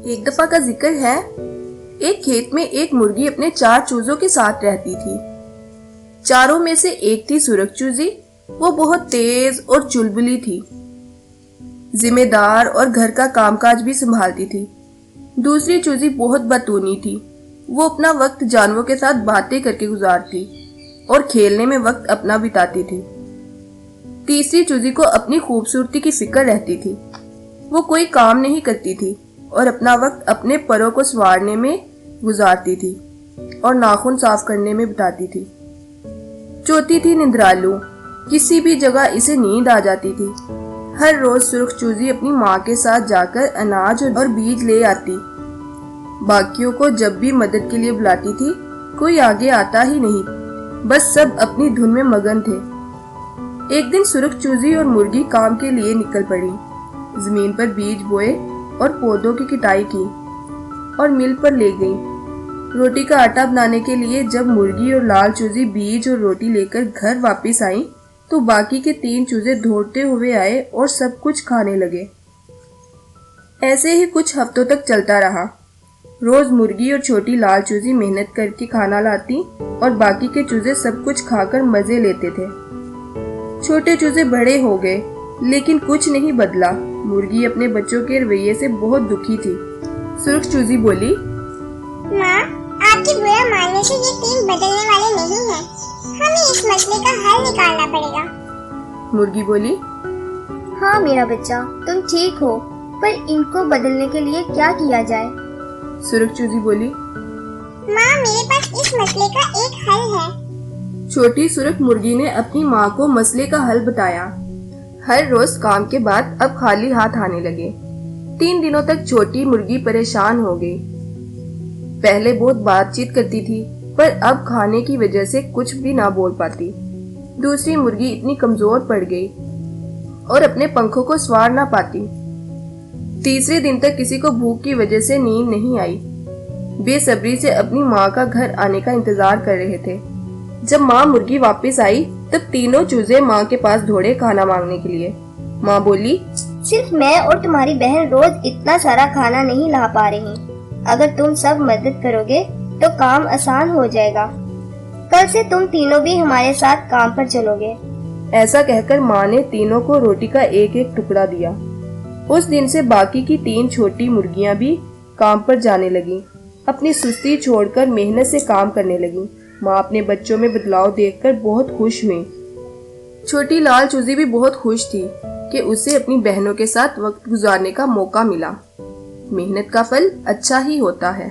ایک دفعہ کا ذکر ہے، ایک کھیت میں ایک مرغی اپنے 4 چوزوں کے ساتھ رہتی تھی۔ چاروں میں سے ایک تھی سرخ چوزی۔ وہ بہت تیز اور چلبلی تھی، ذمہ دار اور گھر کا کام کاج بھی سنبھالتی تھی۔ دوسری چوزی بہت بتونی تھی۔ وہ اپنا وقت جانوروں کے ساتھ باتیں کر کے گزارتی اور کھیلنے میں وقت اپنا بتاتی تھی۔ تیسری چوزی کو اپنی خوبصورتی کی فکر رہتی تھی۔ وہ کوئی کام نہیں کرتی تھی اور اپنا وقت اپنے پروں کو سنوارنے میں گزارتی تھی اور ناخن صاف کرنے میں بتاتی تھی۔ چوتھی تھی نندرالو۔ کسی بھی جگہ اسے نیند آ جاتی تھی۔ ہر روز سرخ چوزی اپنی ماں کے ساتھ جا کر اناج اور بیج لے آتی۔ باقیوں کو جب بھی مدد کے لیے بلاتی تھی، کوئی آگے آتا ہی نہیں، بس سب اپنی دھن میں مگن تھے۔ ایک دن سرخ چوزی اور مرغی کام کے لیے نکل پڑی۔ زمین پر بیج بوئے اور پودوں کی کٹائی کی اور مل پر لے گئیں۔ روٹی کا آٹا بنانے کے لیے جب مرغی اور لال چوزی بیج اور روٹی لے کر گھر واپس آئیں تو باقی کے 3 چوزے دوڑتے ہوئے آئے اور سب کچھ کھانے لگے۔ ایسے ہی کچھ ہفتوں تک چلتا رہا۔ روز مرغی اور چھوٹی لال چوزی محنت کر کے کھانا لاتی اور باقی کے چوزے سب کچھ کھا کر مزے لیتے تھے۔ چھوٹے چوزے بڑے ہو گئے لیکن کچھ نہیں بدلا۔ مرغی اپنے بچوں کے رویے سے بہت دکھی تھی۔ سرخ چوزی بولی، ماں، آپ کی برا ماننے سے یہ 3 بدلنے والے نہیں ہیں۔ ہمیں اس مسئلے کا حل نکالنا پڑے گا۔ مرغی بولی، ہاں میرا بچہ، تم ٹھیک ہو، پر ان کو بدلنے کے لیے کیا کیا جائے؟ سرخ چوزی بولی، ماں، میرے پاس اس مسئلے کا ایک حل ہے۔ چھوٹی سرخ مرغی نے اپنی ماں کو مسئلے کا حل بتایا۔ ہر روز کام کے بعد اب خالی ہاتھ آنے لگے۔ 3 دنوں تک چھوٹی مرغی پریشان ہو گئی۔ پہلے بہت بات چیت کرتی تھی پر اب کھانے کی وجہ سے کچھ بھی نہ بول پاتی۔ دوسری مرغی اتنی کمزور پڑ گئی اور اپنے پنکھوں کو سنوار نہ پاتی۔ تیسرے دن تک کسی کو بھوک کی وجہ سے نیند نہیں آئی۔ بے صبری سے اپنی ماں کا گھر آنے کا انتظار کر رہے تھے۔ جب ماں مرغی واپس آئی تب تینوں چوزے ماں کے پاس دوڑے کھانا مانگنے کے لیے۔ ماں بولی، صرف میں اور تمہاری بہن روز اتنا سارا کھانا نہیں لا پا رہی۔ اگر تم سب مدد کرو گے تو کام آسان ہو جائے گا۔ کل سے تم تینوں بھی ہمارے ساتھ کام پر چلو گے۔ ایسا کہہ کر ماں نے تینوں کو روٹی کا ایک ایک ٹکڑا دیا۔ اس دن سے باقی کی 3 چھوٹی مرغیاں بھی کام پر جانے لگیں، اپنی سستی چھوڑ کر محنت سے کام کرنے لگیں۔ ماں اپنے بچوں میں بدلاؤ دیکھ کر بہت خوش ہوئی۔ چھوٹی لال چوزی بھی بہت خوش تھی کہ اسے اپنی بہنوں کے ساتھ وقت گزارنے کا موقع ملا۔ محنت کا پھل اچھا ہی ہوتا ہے۔